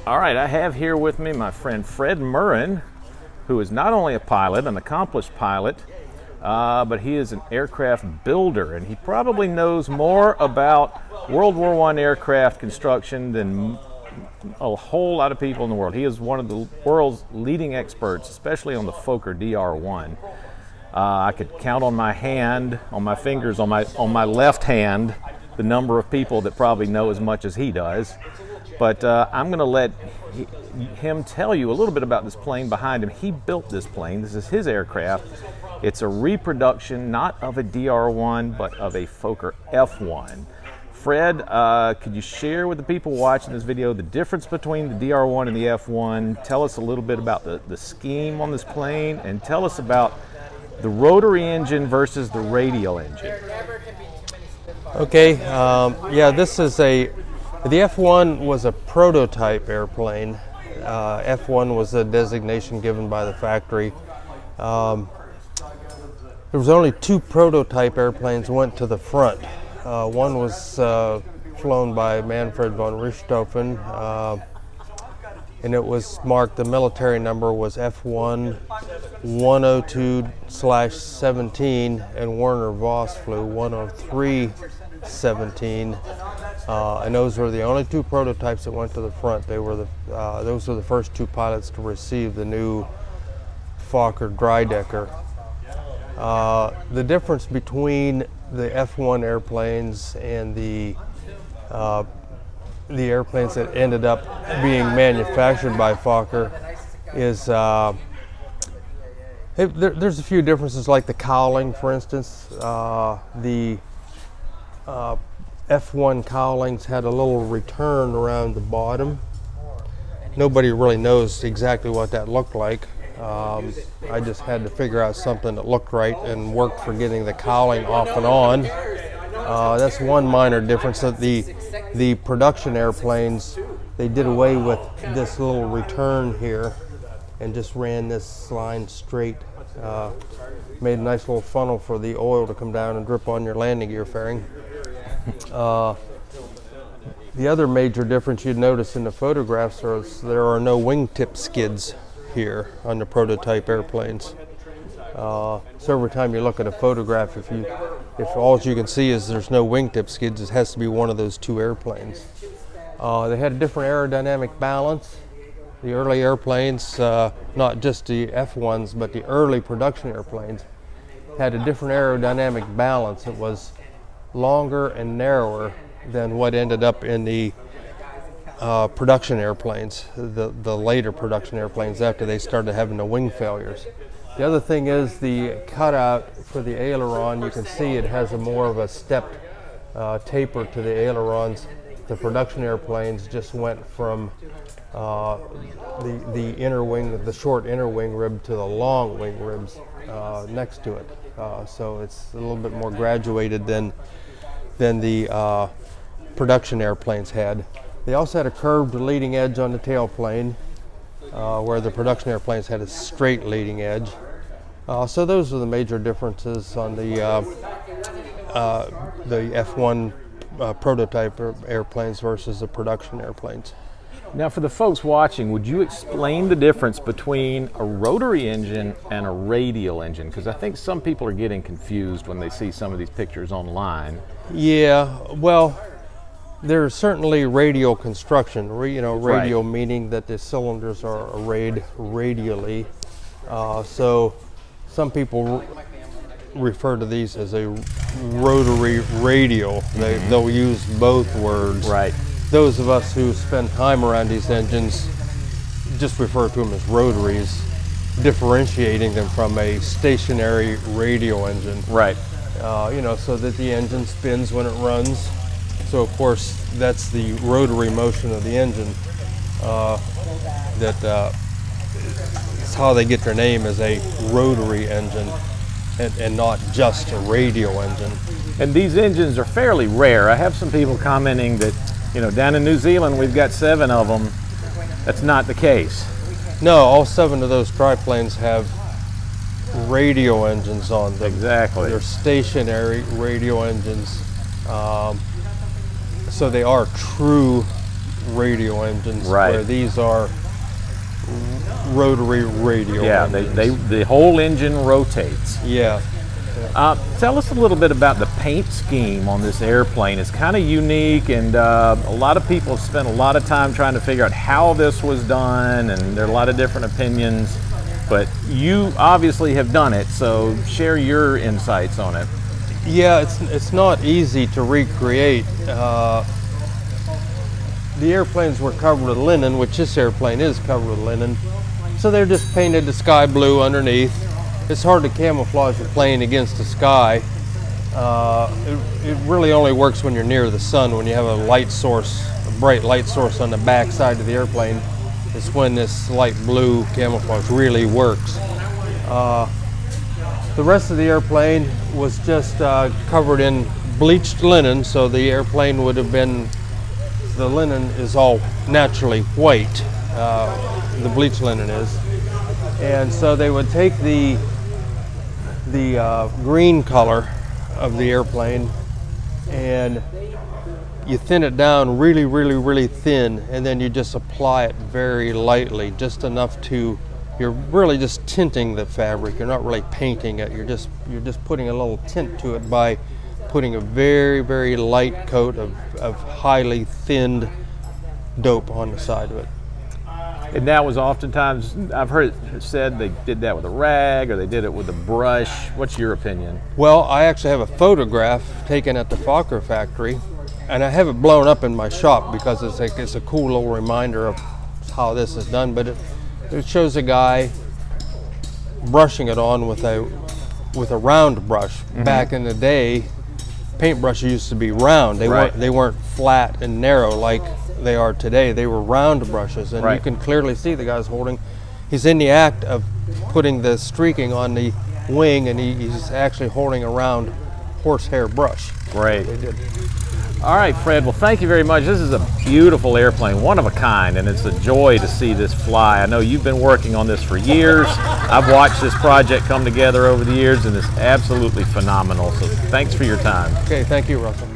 All right, I have here with me my friend Fred Murrin, who is not only a pilot, an accomplished pilot, but he is an aircraft builder, and he probably knows more about World War I aircraft construction than a whole lot of people in the world. He is one of the world's leading experts, especially on the Fokker DR1. I could count on my hand, on my fingers, on my left hand, the number of people that probably know as much as he does. But I'm going to let him tell you a little bit about this plane behind him. He built this plane. This is his aircraft. It's a reproduction, not of a DR1, but of a Fokker F1. Fred, could you share with the people watching this video the difference between the DR1 and the F1? Tell us a little bit about the scheme on this plane, and tell us about the rotary engine versus the radial engine. Okay, yeah, this is the F1 was a prototype airplane. F1 was a designation given by the factory. There was only two prototype airplanes went to the front. One was flown by Manfred von Richthofen, and it was marked, the military number was F1 102/17, and Werner Voss flew 103/17, and those were the only two prototypes that went to the front. Those were the first two pilots to receive the new Fokker Dreidecker. The difference between the F1 airplanes and the airplanes that ended up being manufactured by Fokker is there's a few differences, like the cowling, for instance. The F1 cowlings had a little return around the bottom. Nobody really knows exactly what that looked like. I just had to figure out something that looked right and worked for getting the cowling off and on. That's one minor difference. That the production airplanes, they did away with this little return here and just ran this line straight. Made a nice little funnel for the oil to come down and drip on your landing gear fairing. The other major difference you'd notice in the photographs is there are no wingtip skids here on the prototype airplanes. So every time you look at a photograph, if all you can see is there's no wingtip skids, it has to be one of those two airplanes. They had a different aerodynamic balance. The early airplanes, not just the F1s, but the early production airplanes, had a different aerodynamic balance. It was longer and narrower than what ended up in the production airplanes, the later production airplanes, after they started having the wing failures. The other thing is the cutout for the aileron. You can see it has more of a stepped taper to the ailerons. The production airplanes just went from the inner wing, the short inner wing rib, to the long wing ribs next to it. So it's a little bit more graduated than the production airplanes had. They also had a curved leading edge on the tailplane, where the production airplanes had a straight leading edge. So those are the major differences on the F1 prototype airplanes versus the production airplanes. Now, for the folks watching, would you explain the difference between a rotary engine and a radial engine? Because I think some people are getting confused when they see some of these pictures online. Yeah, well, there's certainly radial construction. Radial Right. meaning that the cylinders are arrayed radially. So some people refer to these as a rotary radial. They'll use both words. Right. Those of us who spend time around these engines just refer to them as rotaries, differentiating them from a stationary radial engine. Right. So that the engine spins when it runs. So of course that's the rotary motion of the engine. That's how they get their name as a rotary engine, and not just a radial engine. And these engines are fairly rare. I have some people commenting that, down in New Zealand we've got 7 of them. That's not the case. No, all 7 of those triplanes have radial engines on them. Exactly. They're stationary radial engines. So they are true radial engines, Right. where these are rotary radial engines. the whole engine rotates. Yeah. Tell us a little bit about the paint scheme on this airplane. It's kind of unique, and a lot of people have spent a lot of time trying to figure out how this was done, and there are a lot of different opinions, but you obviously have done it, so share your insights on it. Yeah, it's not easy to recreate. The airplanes were covered with linen, which this airplane is covered with linen, so they're just painted the sky blue underneath. It's hard to camouflage a plane against the sky. It really only works when you're near the sun, when you have a light source, a bright light source on the back side of the airplane. It's when this light blue camouflage really works. The rest of the airplane was just covered in bleached linen, so the airplane would have been, the linen is all naturally white, the bleached linen is. And so they would take the green color of the airplane and you thin it down really, really, really thin, and then you just apply it very lightly, just enough to, you're really just tinting the fabric. You're not really painting it. You're just putting a little tint to it by putting a very, very light coat of highly thinned dope on the side of it. And that was oftentimes, I've heard it said they did that with a rag or they did it with a brush. What's your opinion? Well, I actually have a photograph taken at the Fokker factory, and I have it blown up in my shop because it's a cool little reminder of how this is done. But it shows a guy brushing it on with a round brush. Mm-hmm. Back in the day, paintbrushes used to be round. They weren't flat and narrow like they are today. They were round brushes, and you can clearly see the guy's he's in the act of putting the streaking on the wing, and he's actually holding a round horsehair brush. Great. All right, Fred, well, thank you very much. This is a beautiful airplane, one of a kind, and it's a joy to see this fly. I know you've been working on this for years. I've watched this project come together over the years, and it's absolutely phenomenal. So thanks for your time. Okay, thank you, Russell.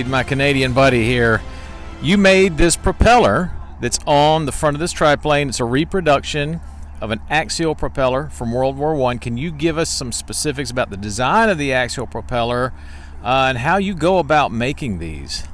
Wade, my Canadian buddy here. You made this propeller that's on the front of this triplane. It's a reproduction of an axial propeller from World War I. Can you give us some specifics about the design of the axial propeller and how you go about making these?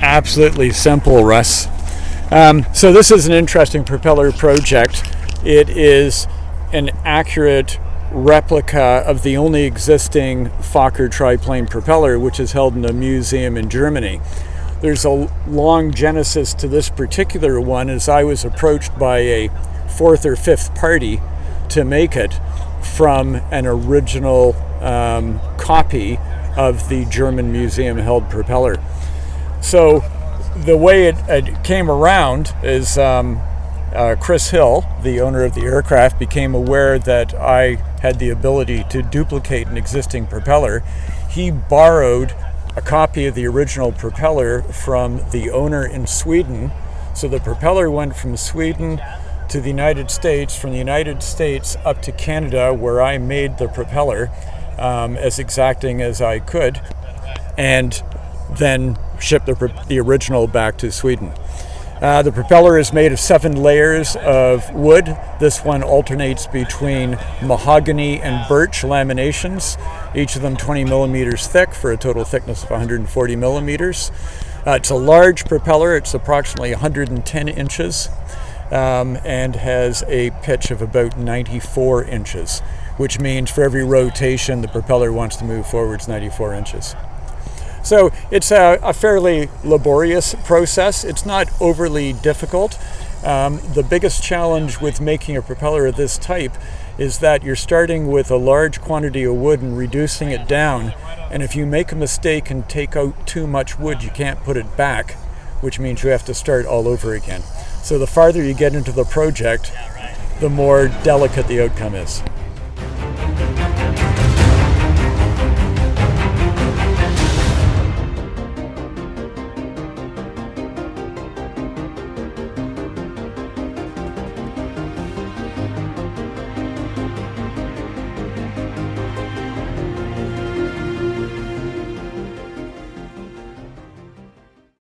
Absolutely simple, Russ. So this is an interesting propeller project. It is an accurate replica of the only existing Fokker triplane propeller, which is held in a museum in Germany. There's a long genesis to this particular one, as I was approached by a fourth or fifth party to make it from an original copy of the German museum held propeller. So the way it came around is Chris Hill, the owner of the aircraft, became aware that I had the ability to duplicate an existing propeller. He borrowed a copy of the original propeller from the owner in Sweden. So the propeller went from Sweden to the United States, from the United States up to Canada, where I made the propeller as exacting as I could, and then shipped the original back to Sweden. The propeller is made of 7 layers of wood. This one alternates between mahogany and birch laminations, each of them 20 millimeters thick for a total thickness of 140 millimeters. It's a large propeller. It's approximately 110 inches and has a pitch of about 94 inches, which means for every rotation the propeller wants to move forwards 94 inches. So it's a fairly laborious process. It's not overly difficult. The biggest challenge with making a propeller of this type is that you're starting with a large quantity of wood and reducing it down. And if you make a mistake and take out too much wood, you can't put it back, which means you have to start all over again. So the farther you get into the project, the more delicate the outcome is.